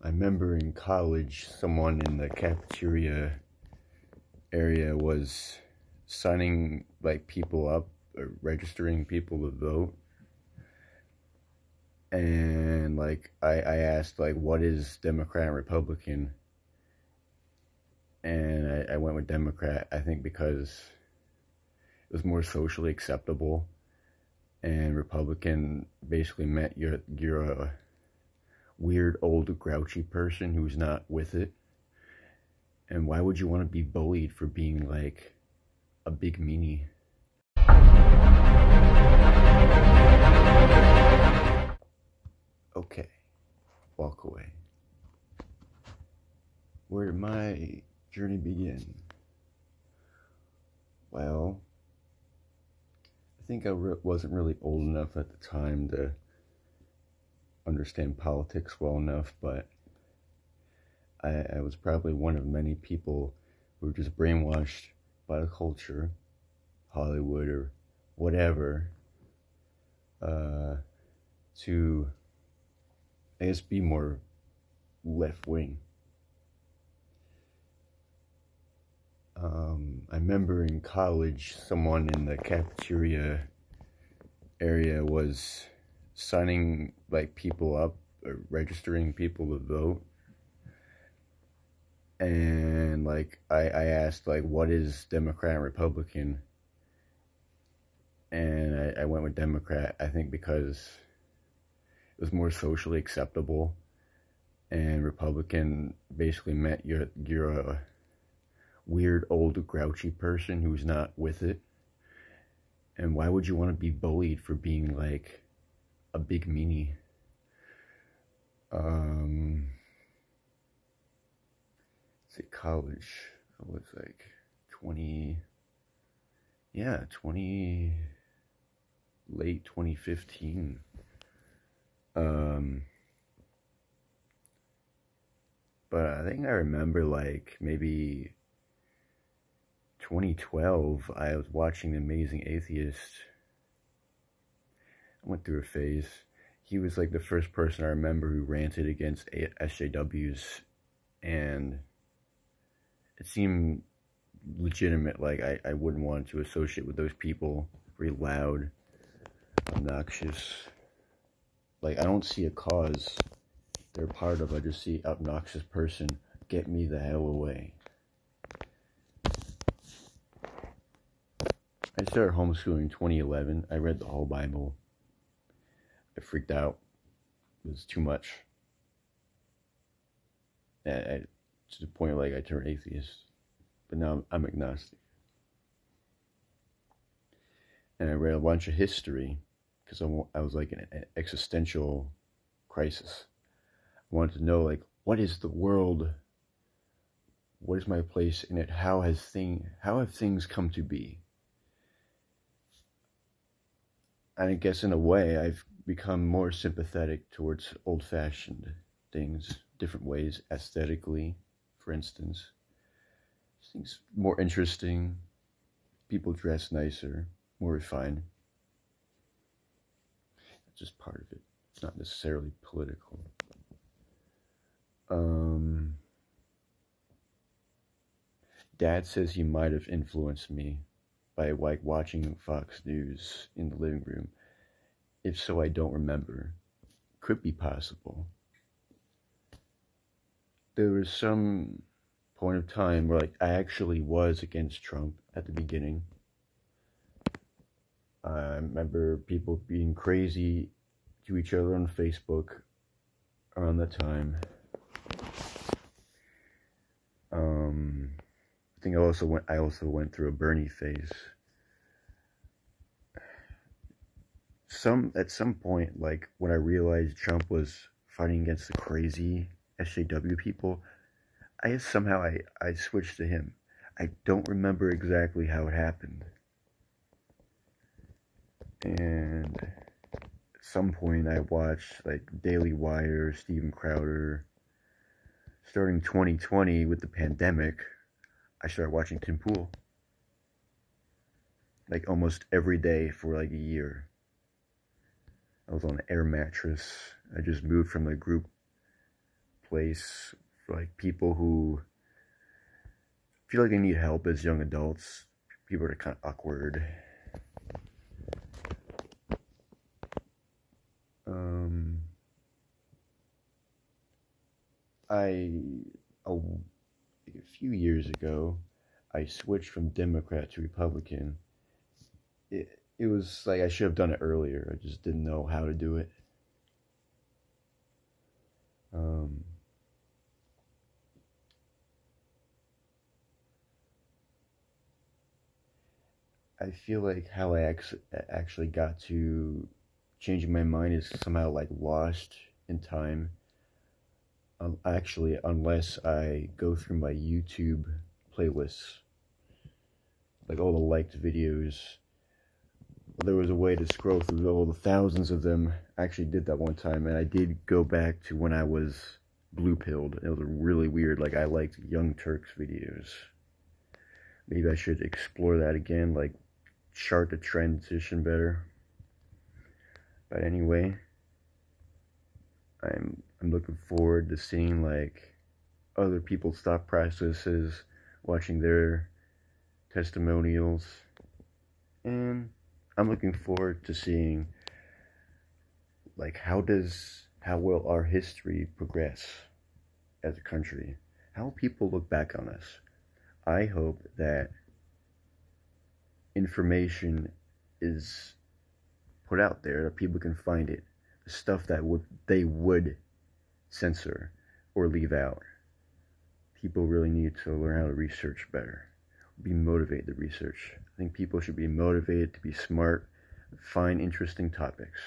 I remember in college, someone in the cafeteria area was signing like people up, or registering people to vote. And like I asked like, what is Democrat and Republican? And I went with Democrat, I think because it was more socially acceptable, and Republican basically meant you're a weird old grouchy person who's not with it. And why would you want to be bullied for being like a big meanie? Okay, WalkAway. Where did my journey begin? Well, I think I wasn't really old enough at the time to understand politics well enough, but I was probably one of many people who were just brainwashed by the culture, Hollywood or whatever, to, I guess, be more left-wing. I remember in college, someone in the cafeteria area was signing like people up, or registering people to vote. And like I asked like, what is Democrat and Republican? And I went with Democrat, I think because it was more socially acceptable, and Republican basically meant you're a weird old grouchy person who's not with it. And why would you want to be bullied for being like a big meanie? Say college, I was like 20, late 2015. But I think I remember like maybe 2012, I was watching The Amazing Atheist. I went through a phase. He was like the first person I remember who ranted against SJWs, and it seemed legitimate. Like I wouldn't want to associate with those people. Very loud, obnoxious. Like I don't see a cause they're part of. I just see obnoxious person. Get me the hell away. I started homeschooling in 2011. I read the whole Bible. I freaked out. It was too much. To the point like I turned atheist. But now I'm agnostic. And I read a bunch of history because I was like in an existential crisis. I wanted to know like, what is the world? What is my place in it? How have things come to be? And I guess in a way, I've become more sympathetic towards old-fashioned things, different ways, aesthetically, for instance. Things more interesting, people dress nicer, more refined. That's just part of it. It's not necessarily political. Dad says he might have influenced me by like watching Fox News in the living room. If so, I don't remember. Could be possible. There was some point of time where like I actually was against Trump at the beginning. I remember people being crazy to each other on Facebook around that time. I think I also went through a Bernie phase. At some point, like when I realized Trump was fighting against the crazy SJW people, I switched to him. I don't remember exactly how it happened. And at some point I watched like Daily Wire, Steven Crowder. Starting 2020 with the pandemic, I started watching Tim Pool. Like almost every day for like a year. I was on an air mattress. I just moved from the group place for like people who feel like they need help as young adults. People are kind of awkward. A few years ago, I switched from Democrat to Republican. It was like I should have done it earlier. I just didn't know how to do it. I feel like how I actually got to changing my mind is somehow like lost in time. Actually, unless I go through my YouTube playlists, like all the liked videos. There was a way to scroll through all the thousands of them. I actually did that one time, and I did go back to when I was blue-pilled. It was really weird. Like, I liked Young Turks videos. Maybe I should explore that again, like, chart the transition better. But anyway, I'm looking forward to seeing, like, other people's thought processes, watching their testimonials, and I'm looking forward to seeing, like, how will our history progress as a country? How will people look back on us? I hope that information is put out there, that people can find it. The stuff that they would censor or leave out. People really need to learn how to research better. Be motivated to research. I think people should be motivated to be smart, find interesting topics.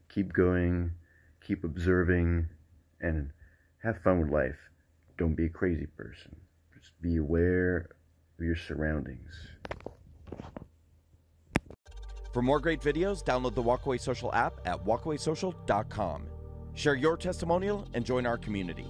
Keep going, keep observing, and have fun with life. Don't be a crazy person. Just be aware of your surroundings. For more great videos, download the WalkAway Social app at walkawaysocial.com. Share your testimonial and join our community.